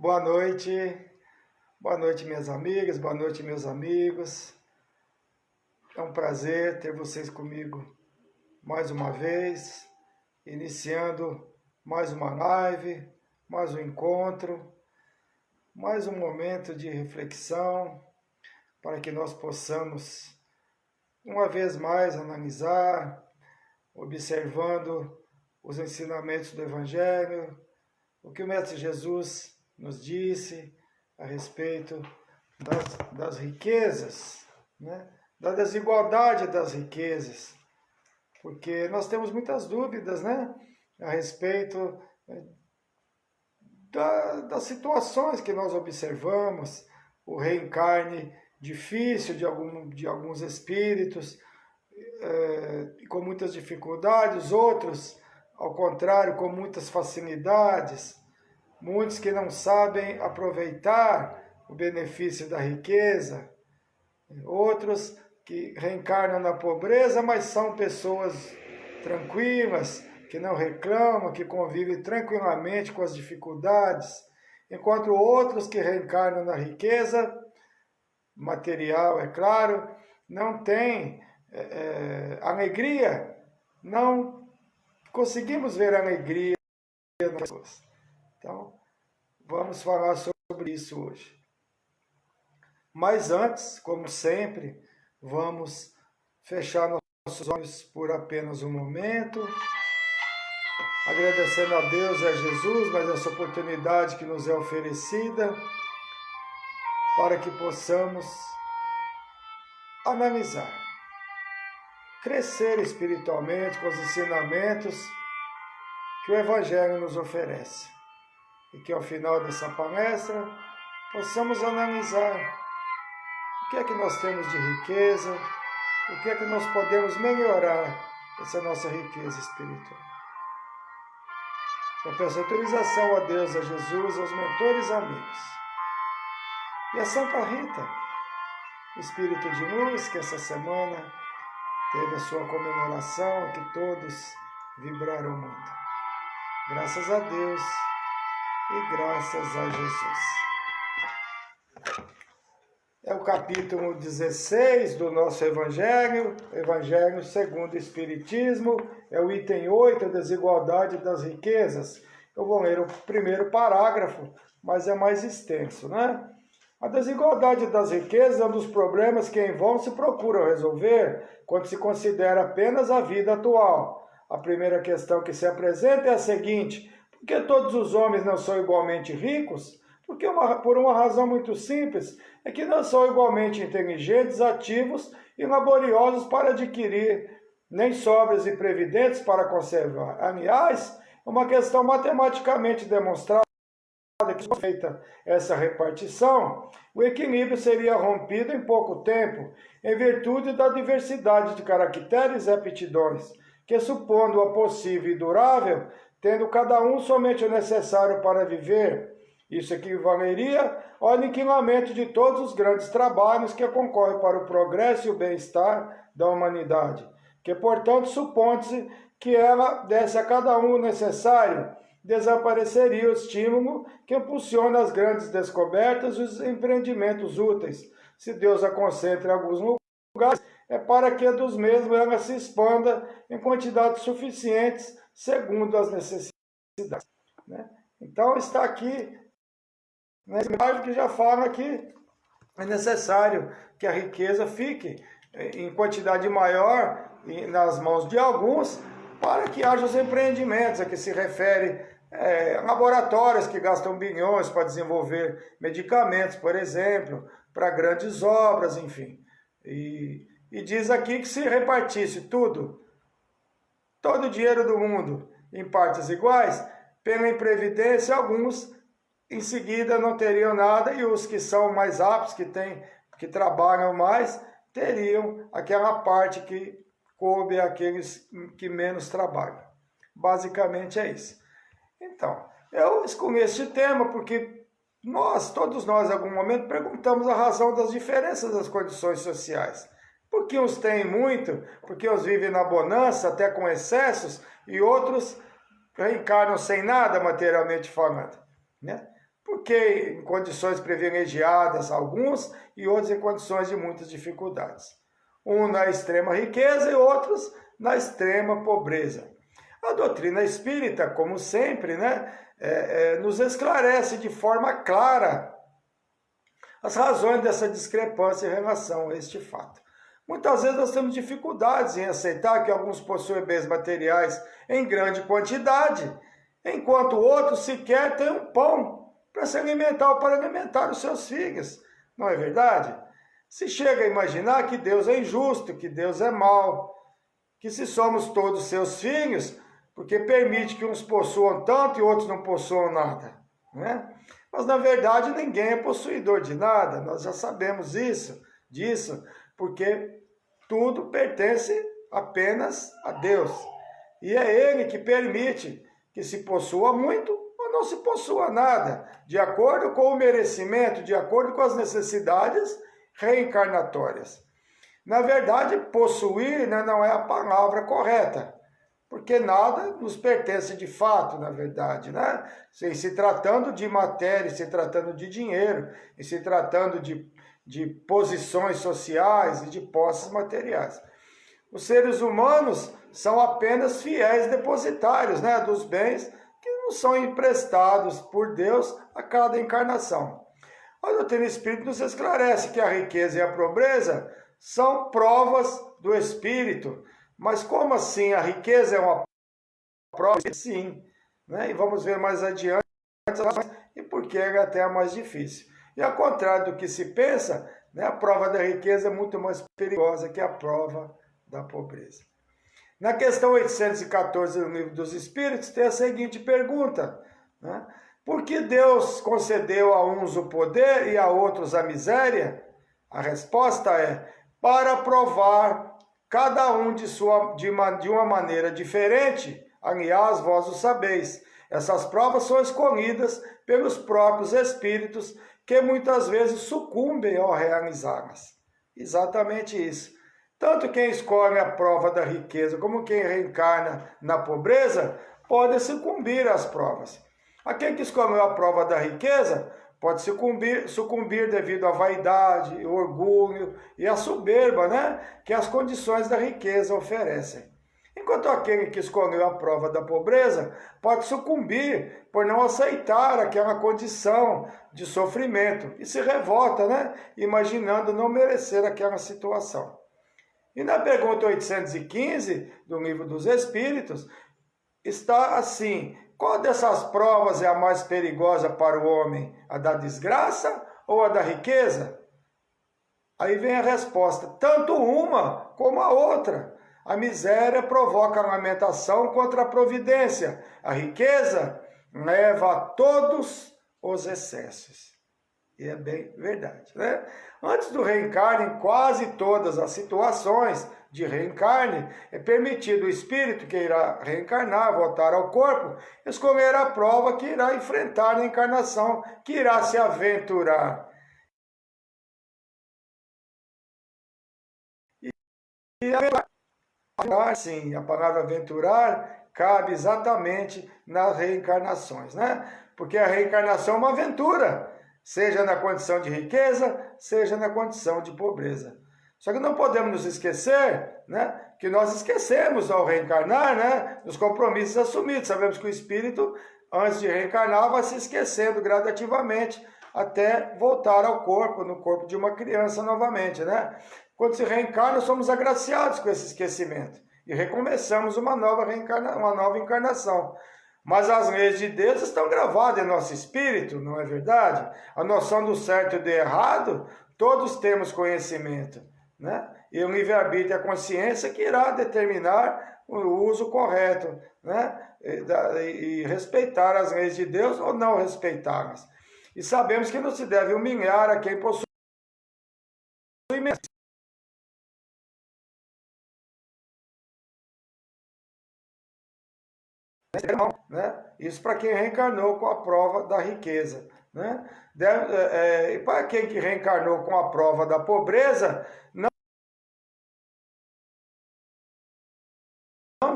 boa noite minhas amigas, boa noite meus amigos. É um prazer ter vocês comigo mais uma vez, iniciando mais uma live, mais um encontro, mais um momento de reflexão, para que nós possamos, uma vez mais, analisar, observando os ensinamentos do Evangelho, o que o Mestre Jesus nos disse a respeito das riquezas, né? Da desigualdade das riquezas, porque nós temos muitas dúvidas, né? A respeito das situações que nós observamos, o reencarne difícil de alguns espíritos, com muitas dificuldades, outros, ao contrário, com muitas facilidades, muitos que não sabem aproveitar o benefício da riqueza, outros que reencarnam na pobreza, mas são pessoas tranquilas, que não reclamam, que convivem tranquilamente com as dificuldades, enquanto outros que reencarnam na riqueza material, é claro, não têm alegria, não conseguimos ver alegria nas pessoas. Então, vamos falar sobre isso hoje. Mas antes, como sempre, vamos fechar nossos olhos por apenas um momento, agradecendo a Deus e a Jesus mais essa oportunidade que nos é oferecida, para que possamos analisar, crescer espiritualmente com os ensinamentos que o Evangelho nos oferece. E que ao final dessa palestra possamos analisar o que é que nós temos de riqueza, o que é que nós podemos melhorar essa nossa riqueza espiritual. Eu peço autorização a Deus, a Jesus, aos mentores amigos. E a Santa Rita, Espírito de Luz, que essa semana teve a sua comemoração e que todos vibraram muito. Graças a Deus e graças a Jesus. É o capítulo 16 do nosso Evangelho, Evangelho segundo o Espiritismo, é o item 8, a desigualdade das riquezas. Eu vou ler o primeiro parágrafo, mas é mais extenso, né? A desigualdade das riquezas é um dos problemas que em vão se procura resolver quando se considera apenas a vida atual. A primeira questão que se apresenta é a seguinte: por que todos os homens não são igualmente ricos? Porque por uma razão muito simples, é que não são igualmente inteligentes, ativos e laboriosos para adquirir, nem sóbrios e previdentes para conservar. Aliás, é uma questão matematicamente demonstrada que, se feita essa repartição, o equilíbrio seria rompido em pouco tempo, em virtude da diversidade de caracteres e aptidões, que, supondo-a possível e durável, tendo cada um somente o necessário para viver, isso equivaleria ao aniquilamento de todos os grandes trabalhos que concorrem para o progresso e o bem-estar da humanidade, que, portanto, supondo-se que ela desse a cada um o necessário, desapareceria o estímulo que impulsiona as grandes descobertas e os empreendimentos úteis. Se Deus a concentra em alguns lugares, é para que dos mesmos ela se expanda em quantidades suficientes segundo as necessidades. Né? Então está aqui, nesse imagem que já fala que é necessário que a riqueza fique em quantidade maior nas mãos de alguns, para que haja os empreendimentos, a que se refere laboratórios que gastam bilhões para desenvolver medicamentos, por exemplo, para grandes obras, enfim. E diz aqui que se repartisse tudo, todo o dinheiro do mundo, em partes iguais, pela imprevidência, alguns em seguida não teriam nada, e os que são mais aptos, que trabalham mais, teriam aquela parte que coube àqueles que menos trabalham. Basicamente é isso. Então, eu escolhi este tema porque todos nós, em algum momento, perguntamos a razão das diferenças das condições sociais. Porque uns têm muito, porque uns vivem na bonança, até com excessos, e outros reencarnam sem nada, materialmente falando. Né? Por porque em condições privilegiadas alguns e outros em condições de muitas dificuldades. Um na extrema riqueza e outros na extrema pobreza. A doutrina espírita, como sempre, né, nos esclarece de forma clara as razões dessa discrepância em relação a este fato. Muitas vezes nós temos dificuldades em aceitar que alguns possuem bens materiais em grande quantidade, enquanto outros sequer têm um pão para se alimentar ou para alimentar os seus filhos. Não é verdade? Se chega a imaginar que Deus é injusto, que Deus é mau, que se somos todos seus filhos, porque permite que uns possuam tanto e outros não possuam nada, né? Mas na verdade ninguém é possuidor de nada, nós já sabemos disso, porque tudo pertence apenas a Deus. E é Ele que permite que se possua muito ou não se possua nada, de acordo com o merecimento, de acordo com as necessidades reencarnatórias. Na verdade, possuir, né, não é a palavra correta, porque nada nos pertence de fato, na verdade, né? Em se tratando de matéria, se tratando de dinheiro, em se tratando de posições sociais e de posses materiais. Os seres humanos são apenas fiéis depositários, né, dos bens que nos são emprestados por Deus a cada encarnação. A doutrina espírita nos esclarece que a riqueza e a pobreza são provas do espírito. Mas como assim? A riqueza é uma prova? Sim. Né? E vamos ver mais adiante e por que é até a mais difícil. E ao contrário do que se pensa, né, a prova da riqueza é muito mais perigosa que a prova da pobreza. Na questão 814 do Livro dos Espíritos tem a seguinte pergunta, né? Por que Deus concedeu a uns o poder e a outros a miséria? A resposta é: para provar cada um de uma maneira diferente. Aliás, vós o sabeis. Essas provas são escolhidas pelos próprios espíritos, que muitas vezes sucumbem ao realizá-las. Exatamente isso. Tanto quem escolhe a prova da riqueza como quem reencarna na pobreza pode sucumbir às provas. Aquele que escolheu a prova da riqueza pode sucumbir devido à vaidade, orgulho e à soberba, né, que as condições da riqueza oferecem. Enquanto aquele que escolheu a prova da pobreza pode sucumbir por não aceitar aquela condição de sofrimento e se revolta, né, imaginando não merecer aquela situação. E na pergunta 815 do Livro dos Espíritos está assim: qual dessas provas é a mais perigosa para o homem? A da desgraça ou a da riqueza? Aí vem a resposta: tanto uma como a outra. A miséria provoca a lamentação contra a providência. A riqueza leva a todos os excessos. E é bem verdade, né? Antes do reencarne, em quase todas as situações de reencarne, é permitido o espírito que irá reencarnar, voltar ao corpo, escolher a prova que irá enfrentar na encarnação, que irá se aventurar. E sim, a palavra aventurar cabe exatamente nas reencarnações, né? Porque a reencarnação é uma aventura, seja na condição de riqueza, seja na condição de pobreza. Só que não podemos nos esquecer, né, que nós esquecemos ao reencarnar, né, dos compromissos assumidos. Sabemos que o espírito, antes de reencarnar, vai se esquecendo gradativamente até voltar ao corpo, no corpo de uma criança novamente, né? Quando se reencarna, somos agraciados com esse esquecimento e recomeçamos uma nova encarnação. Mas as leis de Deus estão gravadas em nosso espírito, não é verdade? A noção do certo e do errado, todos temos conhecimento, né? E o livre-arbítrio e a consciência que irá determinar o uso correto, né? E respeitar as leis de Deus ou não respeitá-las. E sabemos que não se deve humilhar a quem possui né? Isso para quem reencarnou com a prova da riqueza, né? E para quem que reencarnou com a prova da pobreza, não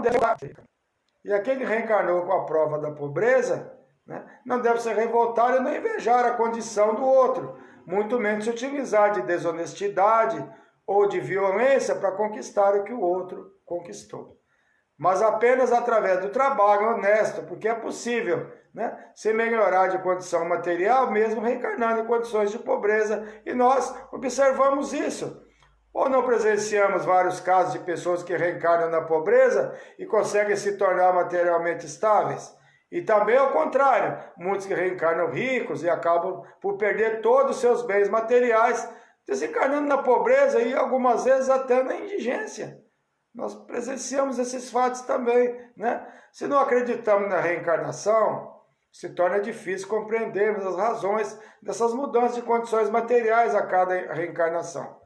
deve. E aquele que reencarnou com a prova da pobreza, né? Não deve se revoltar e não invejar a condição do outro, muito menos se utilizar de desonestidade ou de violência para conquistar o que o outro conquistou. Mas apenas através do trabalho honesto, porque é possível, né, se melhorar de condição material, mesmo reencarnando em condições de pobreza, e nós observamos isso. Ou não presenciamos vários casos de pessoas que reencarnam na pobreza e conseguem se tornar materialmente estáveis? E também ao contrário, muitos que reencarnam ricos e acabam por perder todos os seus bens materiais, desencarnando na pobreza e algumas vezes até na indigência. Nós presenciamos esses fatos também, né? Se não acreditamos na reencarnação, se torna difícil compreendermos as razões dessas mudanças de condições materiais a cada reencarnação.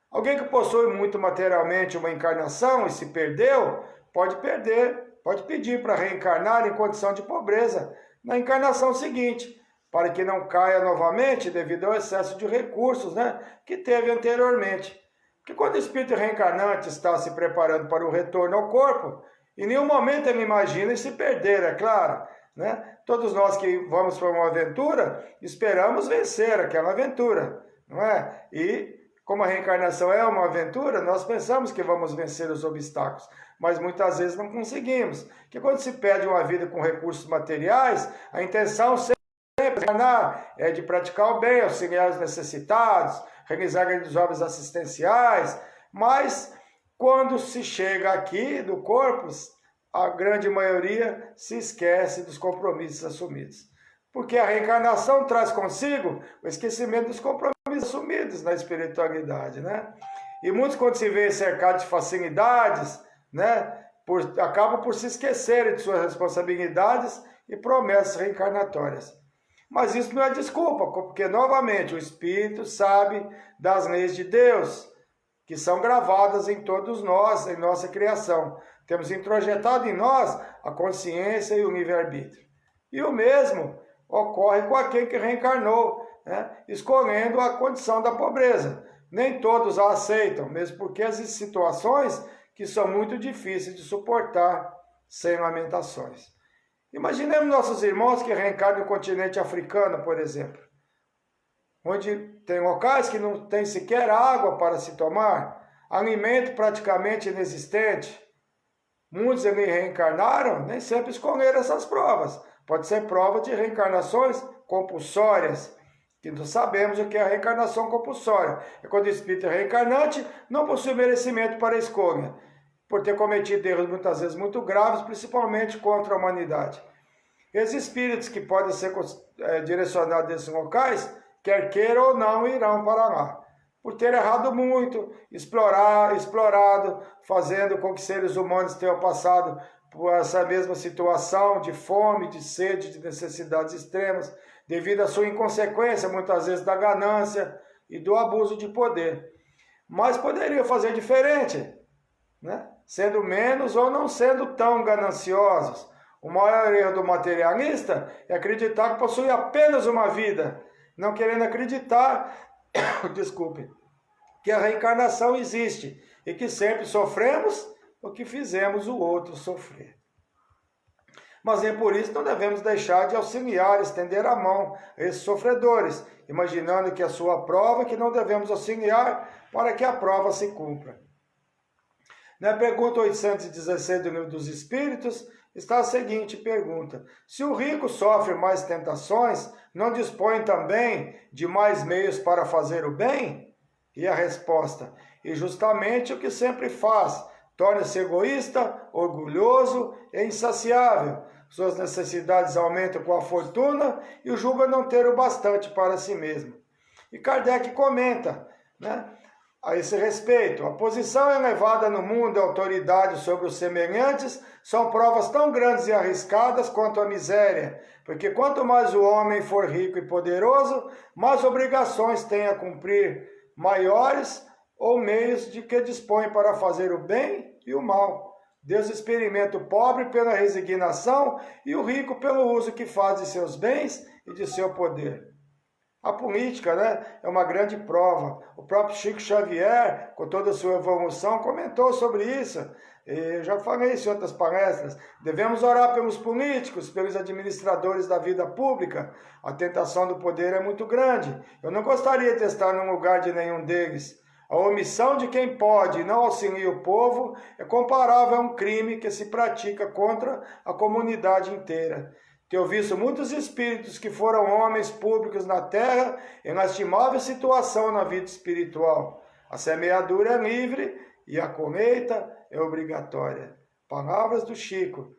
Alguém que possui muito materialmente uma encarnação e se perdeu, pode pedir para reencarnar em condição de pobreza na encarnação seguinte, para que não caia novamente devido ao excesso de recursos, né, que teve anteriormente. Porque quando o espírito reencarnante está se preparando para o retorno ao corpo, em nenhum momento ele imagina se perder, é claro, né? Todos nós que vamos para uma aventura, esperamos vencer aquela aventura, não é? E como a reencarnação é uma aventura, nós pensamos que vamos vencer os obstáculos, mas muitas vezes não conseguimos. Porque quando se pede uma vida com recursos materiais, a intenção sempre é de praticar o bem, auxiliar os necessitados, realizar grandes obras assistenciais, mas quando se chega aqui do corpo, a grande maioria se esquece dos compromissos assumidos. Porque a reencarnação traz consigo o esquecimento dos compromissos assumidos na espiritualidade, né? E muitos, quando se veem cercados de facilidades, né, acabam por se esquecerem de suas responsabilidades e promessas reencarnatórias. Mas isso não é desculpa, porque, novamente, o Espírito sabe das leis de Deus, que são gravadas em todos nós, em nossa criação. Temos introjetado em nós a consciência e o livre-arbítrio. E o mesmo ocorre com aquele que reencarnou, né, escolhendo a condição da pobreza. Nem todos a aceitam, mesmo porque existem situações que são muito difíceis de suportar sem lamentações. Imaginemos nossos irmãos que reencarnam no continente africano, por exemplo, onde tem locais que não tem sequer água para se tomar, alimento praticamente inexistente. Muitos ali reencarnaram, nem sempre escolheram essas provas. Pode ser prova de reencarnações compulsórias, que não sabemos o que é a reencarnação compulsória. É quando o espírito reencarnante não possui merecimento para a escolha, por ter cometido erros muitas vezes muito graves, principalmente contra a humanidade. Esses espíritos que podem ser direcionados nesses locais, quer queiram ou não, irão para lá. Por ter errado muito, explorado, fazendo com que seres humanos tenham passado por essa mesma situação de fome, de sede, de necessidades extremas, devido à sua inconsequência, muitas vezes da ganância e do abuso de poder. Mas poderia fazer diferente, né? Sendo menos ou não sendo tão gananciosos. O maior erro do materialista é acreditar que possui apenas uma vida, não querendo acreditar, desculpe, que a reencarnação existe e que sempre sofremos o que fizemos o outro sofrer. Mas nem por isso não devemos deixar de auxiliar, estender a mão a esses sofredores, imaginando que a sua prova é que não devemos auxiliar para que a prova se cumpra. Na pergunta 816 do Livro dos Espíritos, está a seguinte pergunta: se o rico sofre mais tentações, não dispõe também de mais meios para fazer o bem? E a resposta: e justamente o que sempre faz, torna-se egoísta, orgulhoso e insaciável. Suas necessidades aumentam com a fortuna e julga não ter o bastante para si mesmo. E Kardec comenta, né, a esse respeito: a posição elevada no mundo e a autoridade sobre os semelhantes são provas tão grandes e arriscadas quanto a miséria, porque quanto mais o homem for rico e poderoso, mais obrigações tem a cumprir, maiores ou meios de que dispõe para fazer o bem e o mal. Deus experimenta o pobre pela resignação e o rico pelo uso que faz de seus bens e de seu poder. A política, né, é uma grande prova. O próprio Chico Xavier, com toda a sua evolução, comentou sobre isso. Eu já falei isso em outras palestras. Devemos orar pelos políticos, pelos administradores da vida pública. A tentação do poder é muito grande. Eu não gostaria de estar no lugar de nenhum deles. A omissão de quem pode e não auxilia o povo é comparável a um crime que se pratica contra a comunidade inteira. Tenho visto muitos espíritos que foram homens públicos na terra em lastimável situação na vida espiritual. A semeadura é livre e a colheita é obrigatória. Palavras do Chico.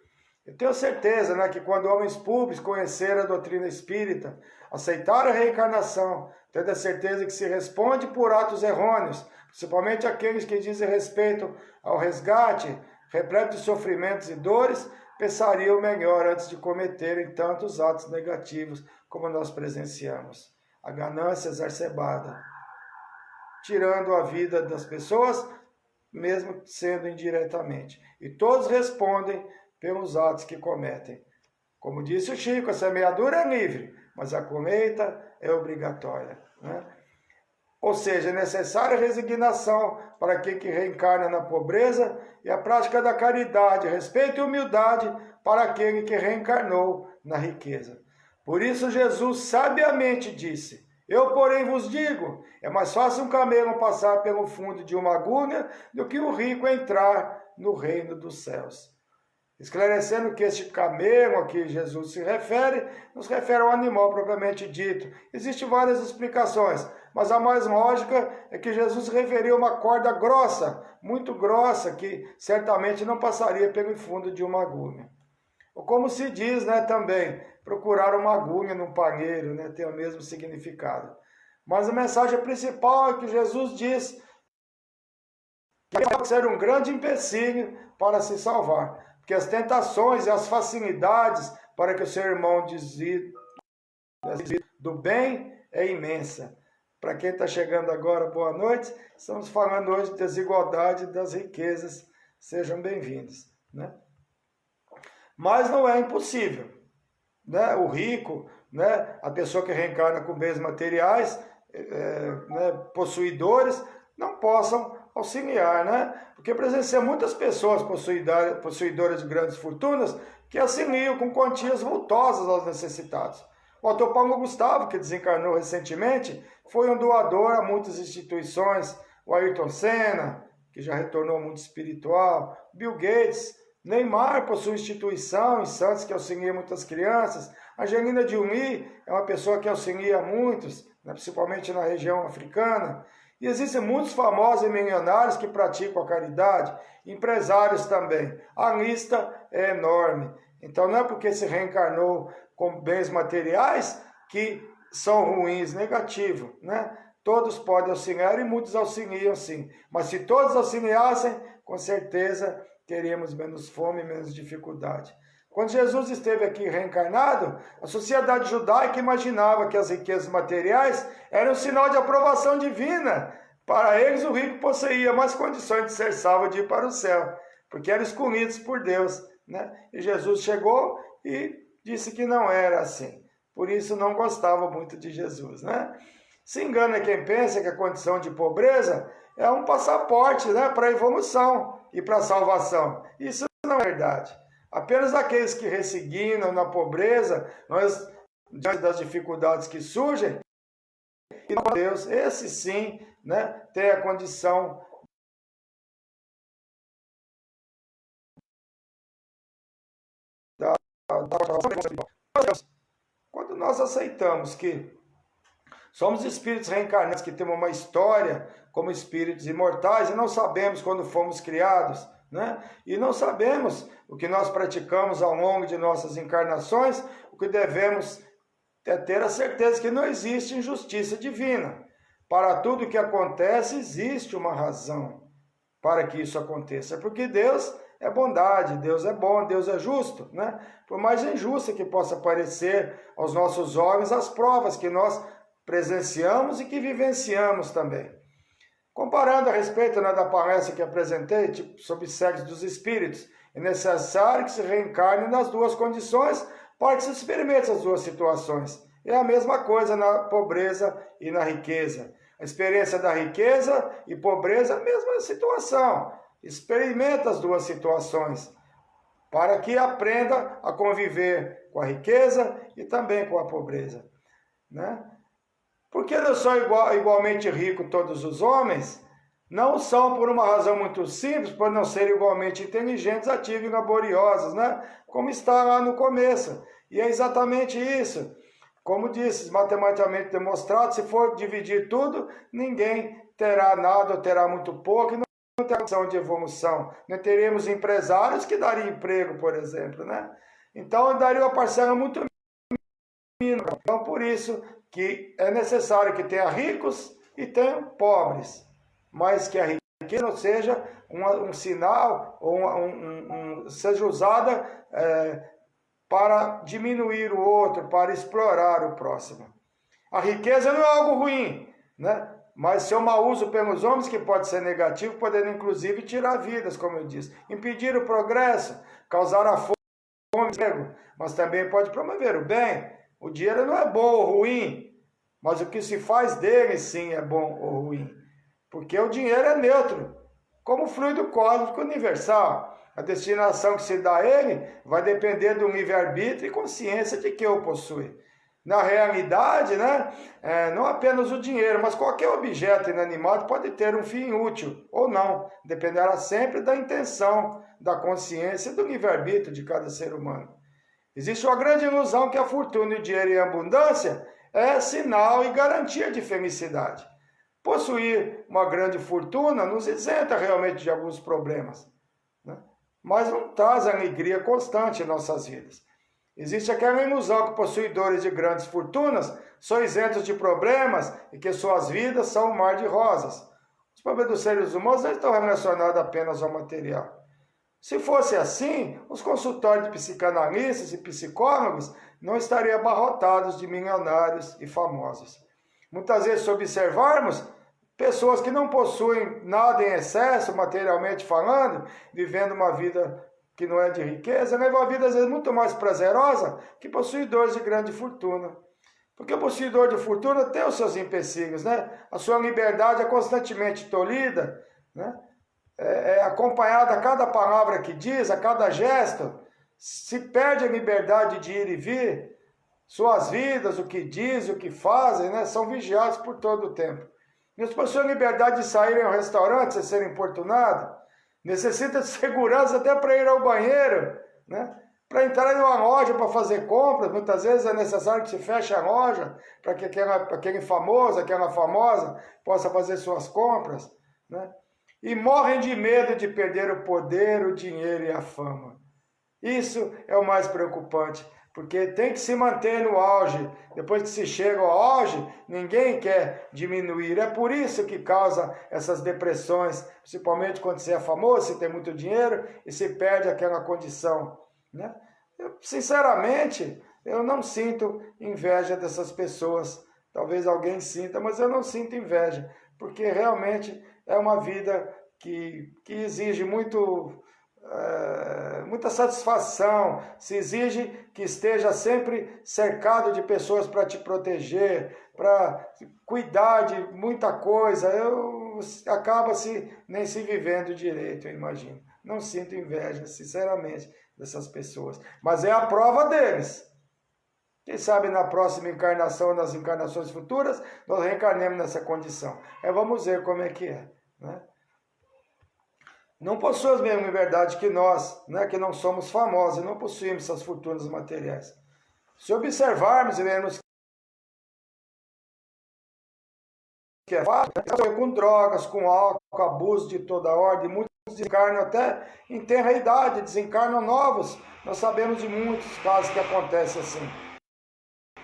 Eu tenho certeza, né, que quando homens públicos conheceram a doutrina espírita, aceitaram a reencarnação, tendo a certeza que se responde por atos errôneos, principalmente aqueles que dizem respeito ao resgate, repleto de sofrimentos e dores, pensariam melhor antes de cometerem tantos atos negativos como nós presenciamos. A ganância exacerbada, tirando a vida das pessoas, mesmo sendo indiretamente. E todos respondem pelos atos que cometem. Como disse o Chico, a semeadura é livre, mas a colheita é obrigatória, né? Ou seja, é necessária resignação para aquele que reencarna na pobreza e a prática da caridade, respeito e humildade para aquele que reencarnou na riqueza. Por isso Jesus sabiamente disse: eu, porém, vos digo, é mais fácil um camelo passar pelo fundo de uma agulha do que o rico entrar no reino dos céus. Esclarecendo que este camelo a que Jesus se refere, nos refere ao animal propriamente dito. Existem várias explicações, mas a mais lógica é que Jesus referiu uma corda grossa, muito grossa, que certamente não passaria pelo fundo de uma agulha. Ou como se diz, né, também, procurar uma agulha num palheiro, né, tem o mesmo significado. Mas a mensagem principal é que Jesus diz que pode ser um grande empecilho para se salvar. Porque as tentações e as facilidades para que o seu irmão desvie do bem é imensa. Para quem está chegando agora, boa noite. Estamos falando hoje de desigualdade das riquezas. Sejam bem-vindos, né? Mas não é impossível, né? O rico, né? A pessoa que reencarna com bens materiais, né? Possuidores, não possam auxiliar, né? Porque presenciei muitas pessoas possuidoras de grandes fortunas que auxiliam com quantias vultosas aos necessitados. O autor Paulo Gustavo, que desencarnou recentemente, foi um doador a muitas instituições. O Ayrton Senna, que já retornou ao mundo espiritual. Bill Gates, Neymar possui instituição em Santos que auxilia muitas crianças. Angelina Jolie é uma pessoa que auxilia muitos, né, principalmente na região africana. E existem muitos famosos e milionários que praticam a caridade, empresários também. A lista é enorme. Então não é porque se reencarnou com bens materiais que são ruins, negativo, né? Todos podem auxiliar e muitos auxiliam sim. Mas se todos auxiliassem, com certeza teríamos menos fome e menos dificuldade. Quando Jesus esteve aqui reencarnado, a sociedade judaica imaginava que as riquezas materiais eram um sinal de aprovação divina. Para eles, o rico possuía mais condições de ser salvo de ir para o céu, porque eram escolhidos por Deus, né? E Jesus chegou e disse que não era assim. Por isso não gostava muito de Jesus, né? Se engana quem pensa que a condição de pobreza é um passaporte, né, para a evolução e para a salvação. Isso não é verdade. Apenas aqueles que resignam na pobreza, nós, diante das dificuldades que surgem, e Deus, esse sim, né, tem a condição da quando nós aceitamos que somos espíritos reencarnados, que temos uma história como espíritos imortais e não sabemos quando fomos criados, né? E não sabemos o que nós praticamos ao longo de nossas encarnações, o que devemos é ter a certeza que não existe injustiça divina. Para tudo que acontece, existe uma razão para que isso aconteça, porque Deus é bondade, Deus é bom, Deus é justo, né? Por mais injusta que possa parecer aos nossos olhos as provas que nós presenciamos e que vivenciamos também. Comparando a respeito, né, da palestra que apresentei sobre sexo dos espíritos, é necessário que se reencarne nas duas condições para que se experimente as duas situações. É a mesma coisa na pobreza e na riqueza. A experiência da riqueza e pobreza é a mesma situação. Experimenta as duas situações, para que aprenda a conviver com a riqueza e também com a pobreza, né? Porque não são igualmente ricos todos os homens? Não são por uma razão muito simples, por não serem igualmente inteligentes, ativos e laboriosos, né? Como está lá no começo. E é exatamente isso. Como disse, matematicamente demonstrado, se for dividir tudo, ninguém terá nada ou terá muito pouco e não terá condição de evolução. Não teremos empresários que dariam emprego, por exemplo, né? Então, daria uma parcela muito mínima. Então, por isso que é necessário que tenha ricos e tenha pobres, mas que a riqueza não seja um sinal ou seja usada para diminuir o outro, para explorar o próximo. A riqueza não é algo ruim, né? Mas seu mau uso pelos homens, que pode ser negativo, podendo inclusive tirar vidas, como eu disse, impedir o progresso, causar a fome, mas também pode promover o bem. O dinheiro não é bom ou ruim, mas o que se faz dele sim é bom ou ruim. Porque o dinheiro é neutro, como fluido cósmico universal. A destinação que se dá a ele vai depender do livre-arbítrio e consciência de que o possui. Na realidade, né, não apenas o dinheiro, mas qualquer objeto inanimado pode ter um fim útil ou não. Dependerá sempre da intenção, da consciência e do livre-arbítrio de cada ser humano. Existe uma grande ilusão que a fortuna e o dinheiro em abundância é sinal e garantia de felicidade. Possuir uma grande fortuna nos isenta realmente de alguns problemas, né? Mas não traz alegria constante em nossas vidas. Existe aquela ilusão que possuidores de grandes fortunas são isentos de problemas e que suas vidas são um mar de rosas. Os problemas dos seres humanos não estão relacionados apenas ao material. Se fosse assim, os consultórios de psicanalistas e psicólogos não estariam abarrotados de milionários e famosos. Muitas vezes, se observarmos, pessoas que não possuem nada em excesso, materialmente falando, vivendo uma vida que não é de riqueza, levam a vida às vezes muito mais prazerosa que possuidores de grande fortuna. Porque o possuidor de fortuna tem os seus empecilhos, né? A sua liberdade é constantemente tolhida, né? É acompanhada a cada palavra que diz, a cada gesto. Se perde a liberdade de ir e vir, suas vidas, o que dizem, o que fazem, né, são vigiados por todo o tempo. Eles possuem a liberdade de saírem ao restaurante sem serem importunados. Necessita de segurança até para ir ao banheiro, né? Para entrar em uma loja para fazer compras. Muitas vezes é necessário que se feche a loja para que aquele famoso, aquela famosa possa fazer suas compras, né? E morrem de medo de perder o poder, o dinheiro e a fama. Isso é o mais preocupante, porque tem que se manter no auge. Depois que se chega ao auge, ninguém quer diminuir. É por isso que causa essas depressões, principalmente quando você é famoso, você tem muito dinheiro e se perde aquela condição, né? Sinceramente, eu não sinto inveja dessas pessoas. Talvez alguém sinta, mas eu não sinto inveja, porque realmente é uma vida que exige muita satisfação, se exige que esteja sempre cercado de pessoas para te proteger, para cuidar de muita coisa. Acaba nem se vivendo direito, eu imagino. Não sinto inveja, sinceramente, dessas pessoas, mas é a prova deles. Quem sabe na próxima encarnação, nas encarnações futuras, nós reencarnemos nessa condição. Vamos ver como é que é, né? Não possuem a mesma liberdade que nós, né, que não somos famosos e não possuímos essas fortunas materiais. Se observarmos e vermos que é fato, com drogas, com álcool, abuso de toda ordem, muitos desencarnam até em tenra idade, desencarnam novos. Nós sabemos de muitos casos que acontecem assim.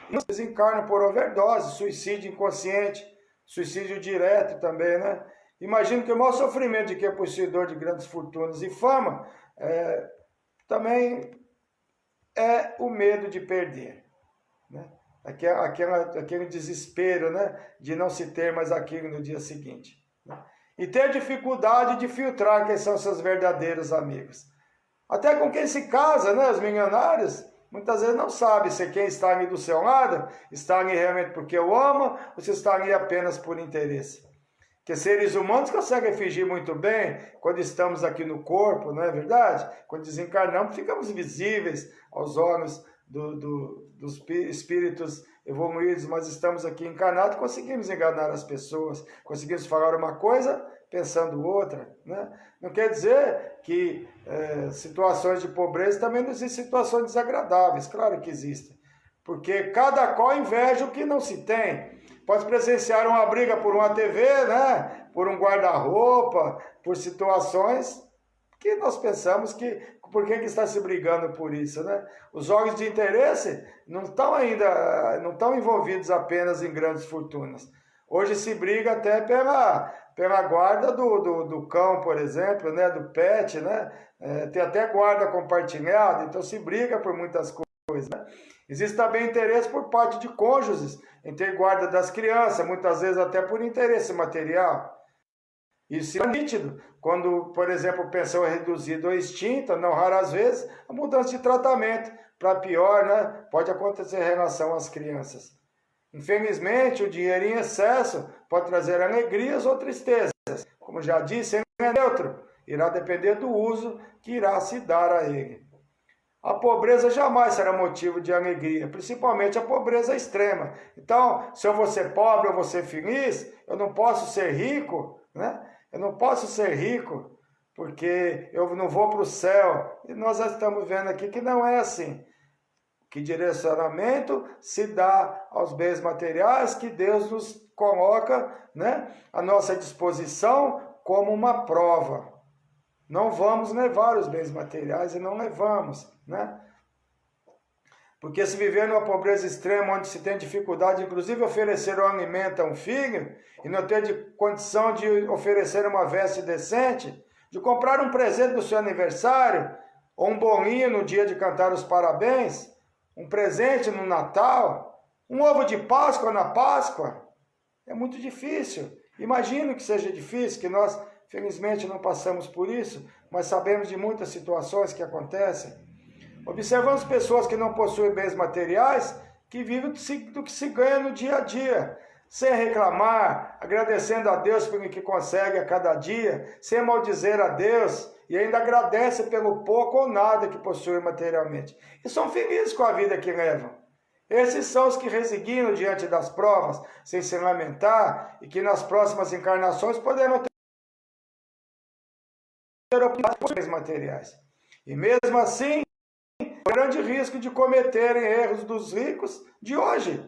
Muitos desencarnam por overdose, suicídio inconsciente, suicídio direto também, né? Imagino que o maior sofrimento de quem é possuidor de grandes fortunas e fama também é o medo de perder, né? Aquele desespero, né, de não se ter mais aquilo no dia seguinte, né? E ter dificuldade de filtrar quem são seus verdadeiros amigos. Até com quem se casa, né, os milionários, muitas vezes não sabe se quem está ali do seu lado está ali realmente porque o ama ou se está ali apenas por interesse. Porque seres humanos conseguem fingir muito bem quando estamos aqui no corpo, não é verdade? Quando desencarnamos, ficamos visíveis aos olhos dos espíritos evoluídos, mas estamos aqui encarnados, conseguimos enganar as pessoas, conseguimos falar uma coisa pensando outra, né? Não quer dizer que situações de pobreza também não existem situações desagradáveis, claro que existem, porque cada qual inveja o que não se tem. Pode presenciar uma briga por uma TV, né? Por um guarda-roupa, por situações que nós pensamos que por que está se brigando por isso, né? Os órgãos de interesse não estão envolvidos apenas em grandes fortunas. Hoje se briga até pela guarda do cão, por exemplo, né? Do pet, né? Tem até guarda compartilhada, então se briga por muitas coisas, né? Existe também interesse por parte de cônjuges em ter guarda das crianças, muitas vezes até por interesse material. Isso é nítido quando, por exemplo, a pensão é reduzida ou extinta, não raras vezes, a mudança de tratamento para pior, né? Pode acontecer em relação às crianças. Infelizmente, o dinheiro em excesso pode trazer alegrias ou tristezas. Como já disse, ele é neutro, irá depender do uso que irá se dar a ele. A pobreza jamais será motivo de alegria, principalmente a pobreza extrema. Então, se eu vou ser pobre ou vou ser feliz, eu não posso ser rico, né? Eu não posso ser rico porque eu não vou para o céu. E nós já estamos vendo aqui que não é assim. Que direcionamento se dá aos bens materiais que Deus nos coloca, né, à nossa disposição como uma prova. Não vamos levar os bens materiais e não levamos, né? Porque se viver numa pobreza extrema, onde se tem dificuldade, inclusive oferecer um alimento a um filho, e não ter condição de oferecer uma veste decente, de comprar um presente no seu aniversário, ou um bolinho no dia de cantar os parabéns, um presente no Natal, um ovo de Páscoa na Páscoa, é muito difícil. Imagino que seja difícil, que nós, felizmente, não passamos por isso, mas sabemos de muitas situações que acontecem. Observamos pessoas que não possuem bens materiais, que vivem do que se ganha no dia a dia, sem reclamar, agradecendo a Deus pelo que consegue a cada dia, sem maldizer a Deus, e ainda agradece pelo pouco ou nada que possuem materialmente. E são felizes com a vida que levam. Esses são os que resignam diante das provas, sem se lamentar, e que nas próximas encarnações poderão ter oportunidades materiais. E mesmo assim, o grande risco de cometerem erros dos ricos de hoje,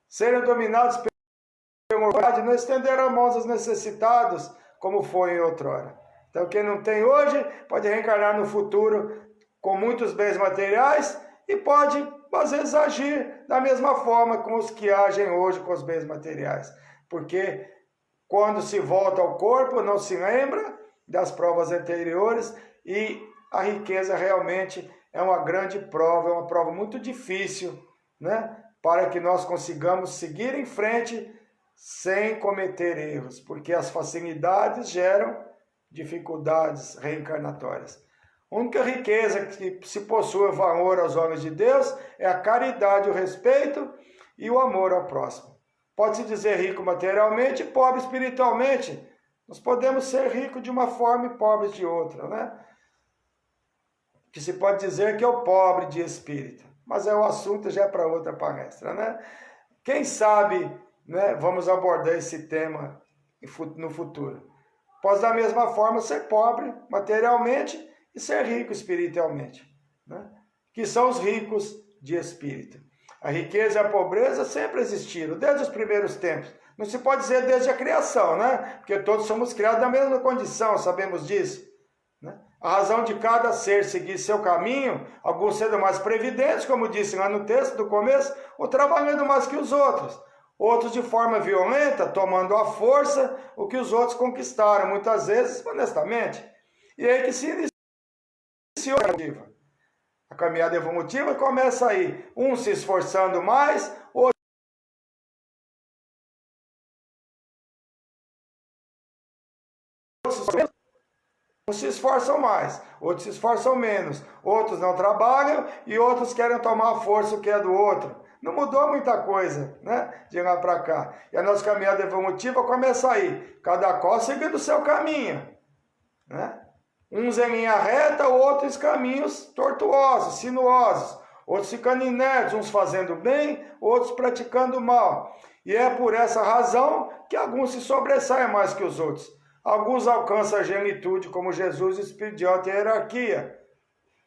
serem dominados pela orgulho, não estender a mão aos necessitados, como foi em outrora. Então, quem não tem hoje, pode reencarnar no futuro com muitos bens materiais e pode, às vezes, agir da mesma forma com os que agem hoje com os bens materiais. Porque quando se volta ao corpo, não se lembra das provas anteriores e a riqueza realmente é uma grande prova, é uma prova muito difícil, né? Para que nós consigamos seguir em frente sem cometer erros, porque as facilidades geram dificuldades reencarnatórias. A única riqueza que se possui valor aos olhos de Deus é a caridade, o respeito e o amor ao próximo. Pode-se dizer rico materialmente e pobre espiritualmente. Nós podemos ser ricos de uma forma e pobres de outra, né? Que se pode dizer que é o pobre de espírito. Mas o assunto já é para outra palestra, né? Quem sabe, né, vamos abordar esse tema no futuro. Pode da mesma forma ser pobre materialmente e ser rico espiritualmente, né? Que são os ricos de espírito. A riqueza e a pobreza sempre existiram, desde os primeiros tempos. Não se pode dizer desde a criação, né? Porque todos somos criados na mesma condição, sabemos disso, né? A razão de cada ser seguir seu caminho, alguns sendo mais previdentes, como disse lá no texto do começo, ou trabalhando mais que os outros. Outros de forma violenta, tomando à força o que os outros conquistaram, muitas vezes honestamente. E é aí que se iniciou a caminhada evolutiva, começa aí, um se esforçando mais, outro se esforçam mais, outros se esforçam menos, outros não trabalham e outros querem tomar a força o que é do outro. Não mudou muita coisa, né? De lá para cá. E a nossa caminhada evolutiva começa aí. Cada qual seguindo o seu caminho, né? Uns em linha reta, outros caminhos tortuosos, sinuosos. Outros ficando inertes, uns fazendo bem, outros praticando mal. E é por essa razão que alguns se sobressaem mais que os outros. Alguns alcançam a genitude, como Jesus, espírito de alta hierarquia.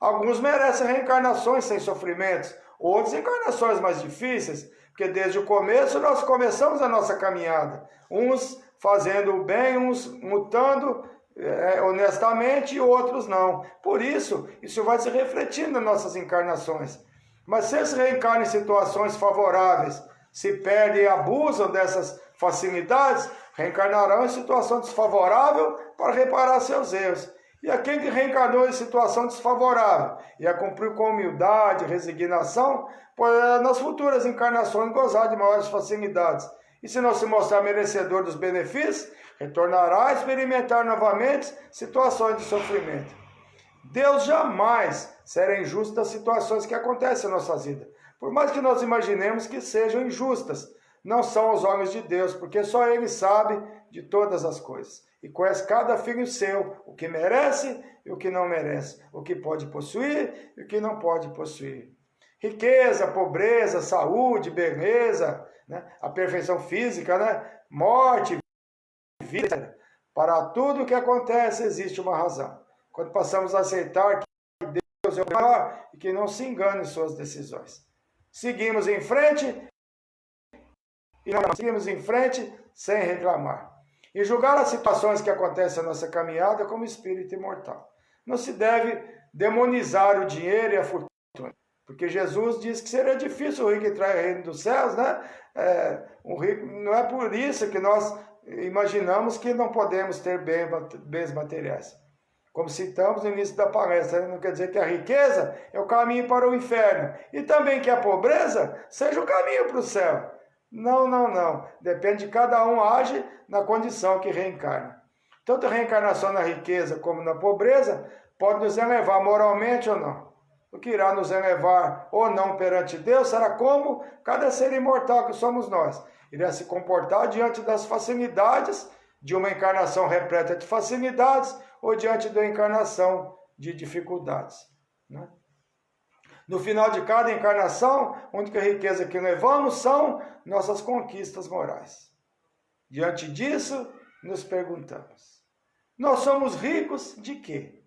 Alguns merecem reencarnações sem sofrimentos, outros encarnações mais difíceis, porque desde o começo nós começamos a nossa caminhada. Uns fazendo o bem, uns lutando honestamente e outros não. Por isso vai se refletindo nas nossas encarnações. Mas se eles reencarnam em situações favoráveis, se perdem e abusam dessas facilidades, reencarnarão em situação desfavorável para reparar seus erros. E a quem que reencarnou em situação desfavorável e a cumpriu com humildade, resignação, poderá nas futuras encarnações gozar de maiores facilidades. E se não se mostrar merecedor dos benefícios, retornará a experimentar novamente situações de sofrimento. Deus jamais será injusto das situações que acontecem em nossa vida. Por mais que nós imaginemos que sejam injustas, não são aos olhos de Deus, porque só Ele sabe de todas as coisas. E conhece cada filho seu, o que merece e o que não merece, o que pode possuir e o que não pode possuir. Riqueza, pobreza, saúde, beleza, né? A perfeição física, né? Morte, vida. Para tudo o que acontece existe uma razão. Quando passamos a aceitar que Deus é o maior e que não se engane em suas decisões. Seguimos em frente e não seguimos em frente sem reclamar. E julgar as situações que acontecem na nossa caminhada como espírito imortal. Não se deve demonizar o dinheiro e a fortuna, porque Jesus disse que seria difícil o rico entrar no reino dos céus, né? Não é por isso que nós imaginamos que não podemos ter bens materiais. Como citamos no início da palestra, não quer dizer que a riqueza é o caminho para o inferno. E também que a pobreza seja o caminho para o céu. Não. Depende de cada um age na condição que reencarna. Tanto a reencarnação na riqueza como na pobreza pode nos elevar moralmente ou não. O que irá nos elevar ou não perante Deus será como cada ser imortal que somos nós. Irá se comportar diante das facilidades de uma encarnação repleta de facilidades ou diante da encarnação de dificuldades, né? No final de cada encarnação, a única riqueza que levamos são nossas conquistas morais. Diante disso, nos perguntamos: nós somos ricos de quê?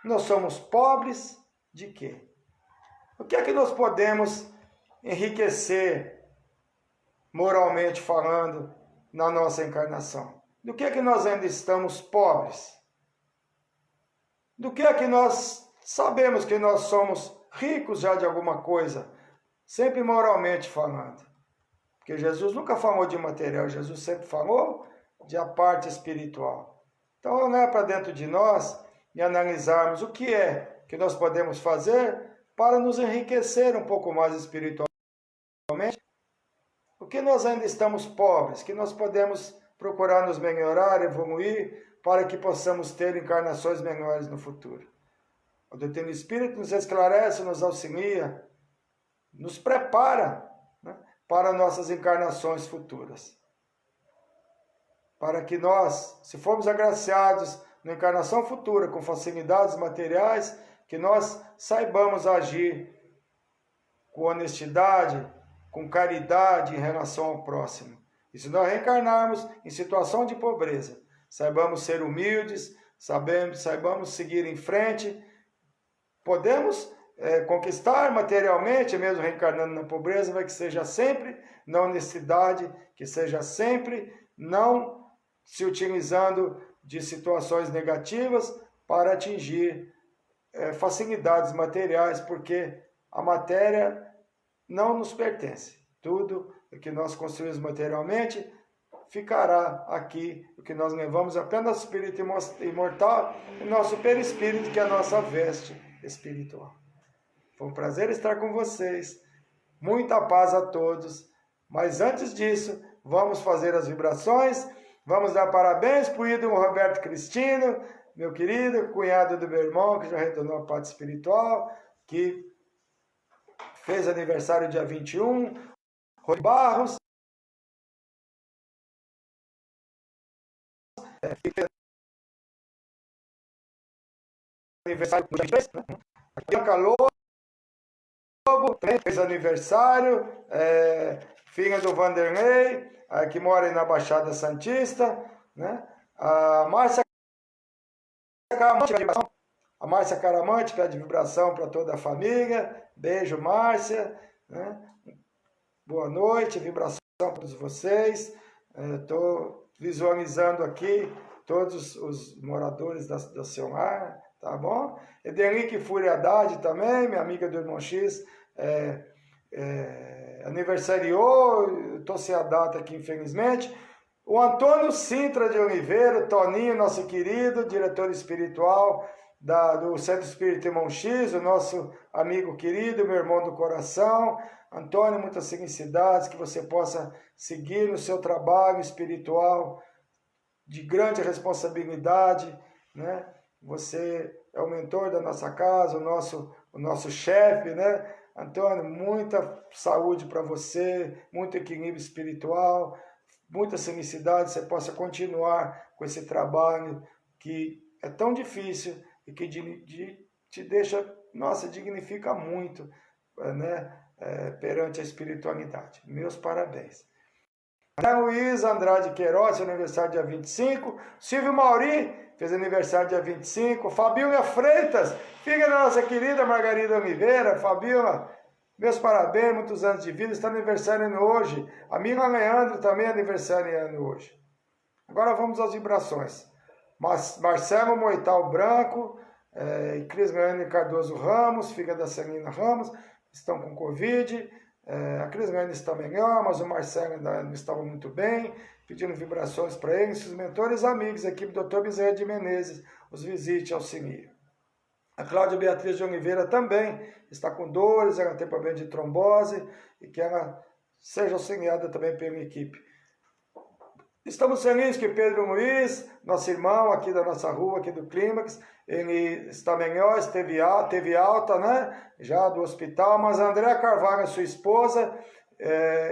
Nós somos pobres de quê? O que é que nós podemos enriquecer, moralmente falando, na nossa encarnação? Do que é que nós ainda estamos pobres? Do que é que nós sabemos que nós somos ricos já de alguma coisa, sempre moralmente falando? Porque Jesus nunca falou de material, Jesus sempre falou de a parte espiritual. Então, olhar para dentro de nós e analisarmos o que é que nós podemos fazer para nos enriquecer um pouco mais espiritualmente. O que nós ainda estamos pobres, que nós podemos procurar nos melhorar, evoluir, para que possamos ter encarnações melhores no futuro. A doutrina espírita nos esclarece, nos auxilia, nos prepara, né, para nossas encarnações futuras. Para que nós, se formos agraciados na encarnação futura com facilidades materiais, que nós saibamos agir com honestidade, com caridade em relação ao próximo. E se nós reencarnarmos em situação de pobreza, saibamos ser humildes, saibamos seguir em frente. Podemos conquistar materialmente, mesmo reencarnando na pobreza, mas que seja sempre na honestidade, que seja sempre não se utilizando de situações negativas para atingir facilidades materiais, porque a matéria não nos pertence. Tudo o que nós construímos materialmente ficará aqui. O que nós levamos apenas o espírito imortal e nosso perispírito, que é a nossa veste espiritual. Foi um prazer estar com vocês. Muita paz a todos. Mas antes disso, vamos fazer as vibrações. Vamos dar parabéns para o ídolo Roberto Cristino, meu querido cunhado do meu irmão, que já retornou à parte espiritual, que fez aniversário dia 21, Rodrigo Barros, aniversário dia 23, né? Bianca Lobo fez aniversário, filha do Vanderlei, que mora aí na Baixada Santista, né? A Márcia Caramante, pede vibração para toda a família. Beijo, Márcia, né? Boa noite, vibração para todos vocês. Estou visualizando aqui todos os moradores do seu lar, tá bom? Edelique Fúria Haddad também, minha amiga do Irmão X, aniversariou, estou sem a data aqui, infelizmente. O Antônio Sintra de Oliveira, Toninho, nosso querido diretor espiritual do Centro Espírita Irmão X, o nosso amigo querido, meu irmão do coração. Antônio, muitas felicidades, que você possa seguir no seu trabalho espiritual de grande responsabilidade, né? Você é o mentor da nossa casa, o nosso chefe, né? Antônio, muita saúde para você, muito equilíbrio espiritual, muita felicidade, você possa continuar com esse trabalho que é tão difícil e que te deixa, nossa, dignifica muito, né? Perante a espiritualidade. Meus parabéns. Ana Luísa Andrade Queiroz, seu aniversário dia 25. Silvio Mauri, fez aniversário dia 25. Fabíola Freitas, filha da nossa querida Margarida Oliveira. Fabíola, meus parabéns, muitos anos de vida, está aniversariando hoje. A Mila Leandro também aniversariando hoje. Agora vamos às vibrações. Marcelo Moital Branco, Cris Leane Cardoso Ramos, filha da Celina Ramos, estão com Covid. A Cris Leane está melhor, mas o Marcelo ainda não estava muito bem, pedindo vibrações para ele, seus mentores amigos, a equipe do Dr. Bezerra de Menezes, os visite e auxilie. A Cláudia Beatriz de Oliveira também está com dores, ela tem problema de trombose, e que ela seja auxiliada também pela equipe. Estamos felizes que Pedro Luiz, nosso irmão aqui da nossa rua, aqui do Clímax, ele está melhor, teve alta, né? Já do hospital, mas a Andréa Carvalho, sua esposa,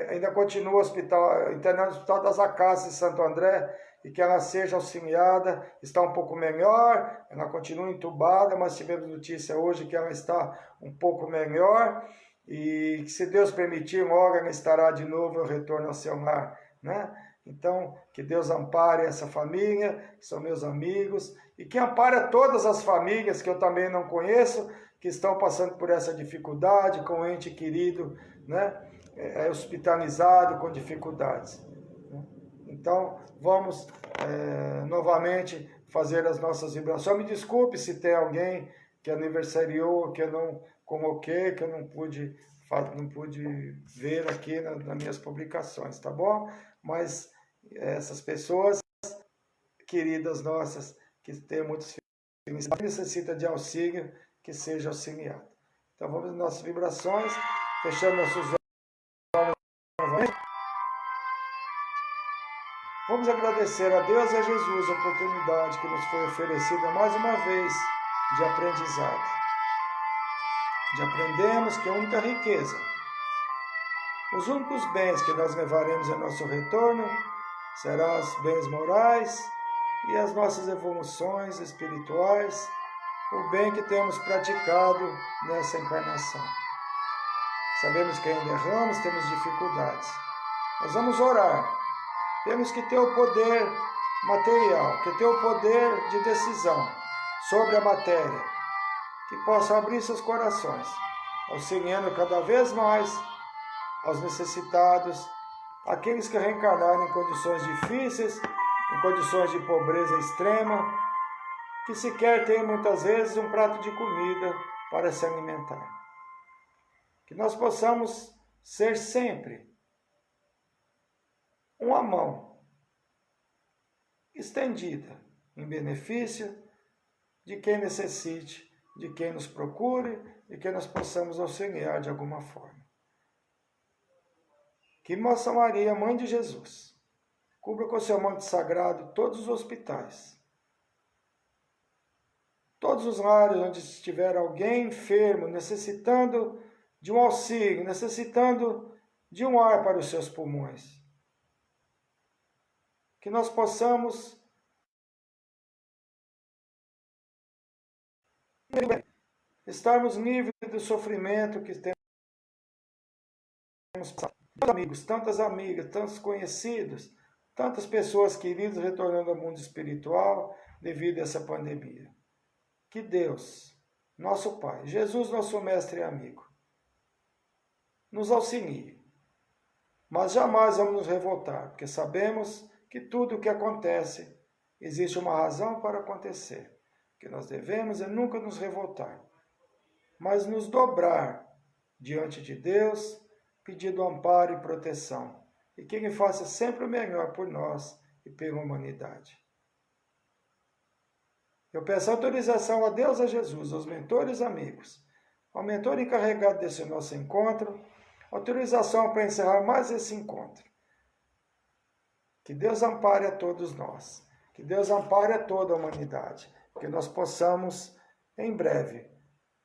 ainda continua internada no Hospital das Acácias de Santo André, e que ela seja auxiliada, está um pouco melhor, ela continua entubada, mas tivemos notícia hoje que ela está um pouco melhor, e que se Deus permitir, logo ela estará de novo ao retorno ao seu lar, né? Então, que Deus ampare essa família, que são meus amigos, e que ampare a todas as famílias que eu também não conheço, que estão passando por essa dificuldade, com um ente querido, né, hospitalizado, com dificuldades. Então, vamos novamente fazer as nossas vibrações. Me desculpe se tem alguém que aniversariou, que eu não coloquei, que eu não pude ver aqui nas minhas publicações, tá bom? Mas essas pessoas queridas nossas, que têm muitos filhos, necessitam de auxílio, que seja auxiliado. Então vamos nas nossas vibrações, fechando nossos olhos novamente. Vamos agradecer a Deus e a Jesus a oportunidade que nos foi oferecida mais uma vez de aprendizado. De aprendermos que a única riqueza, os únicos bens que nós levaremos em nosso retorno serão os bens morais e as nossas evoluções espirituais, o bem que temos praticado nessa encarnação. Sabemos que ainda erramos, temos dificuldades. Nós vamos orar. Temos que ter o poder material, que ter o poder de decisão sobre a matéria, que possam abrir seus corações, auxiliando cada vez mais aos necessitados, aqueles que reencarnaram em condições difíceis, em condições de pobreza extrema, que sequer têm muitas vezes um prato de comida para se alimentar. Que nós possamos ser sempre uma mão estendida em benefício de quem necessite, de quem nos procure e que nós possamos auxiliar de alguma forma. Que Nossa Maria, Mãe de Jesus, cubra com seu manto sagrado todos os hospitais, todos os lares onde estiver alguém enfermo, necessitando de um auxílio, necessitando de um ar para os seus pulmões. Que nós possamos estarmos livres do sofrimento que temos passado. Tantos amigos, tantas amigas, tantos conhecidos, tantas pessoas queridas retornando ao mundo espiritual devido a essa pandemia. Que Deus, nosso Pai, Jesus, nosso mestre e amigo, nos auxilie. Mas jamais vamos nos revoltar, porque sabemos que tudo o que acontece, existe uma razão para acontecer. O que nós devemos é nunca nos revoltar, mas nos dobrar diante de Deus, pedindo amparo e proteção, e que Ele faça sempre o melhor por nós e pela humanidade. Eu peço autorização a Deus, a Jesus, aos mentores amigos, ao mentor encarregado desse nosso encontro, autorização para encerrar mais esse encontro. Que Deus ampare a todos nós, que Deus ampare a toda a humanidade, que nós possamos, em breve,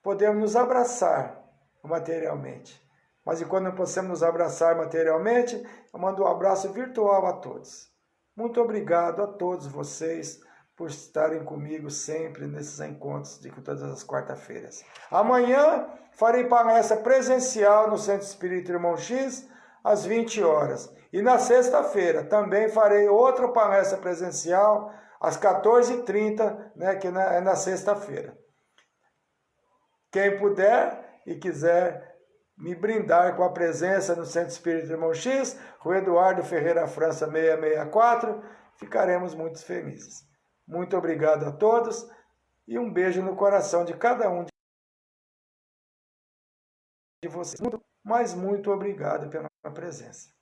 podermos nos abraçar materialmente. Mas enquanto não possamos nos abraçar materialmente, eu mando um abraço virtual a todos. Muito obrigado a todos vocês por estarem comigo sempre nesses encontros de todas as quarta-feiras. Amanhã farei palestra presencial no Centro Espírita Irmão X, às 20 horas. E na sexta-feira também farei outra palestra presencial, às 14h30, né, que é na sexta-feira. Quem puder e quiser me brindar com a presença no Centro Espírita Irmão X, Rua Eduardo Ferreira França 664, ficaremos muito felizes. Muito obrigado a todos e um beijo no coração de cada um de vocês. Muito obrigado pela presença.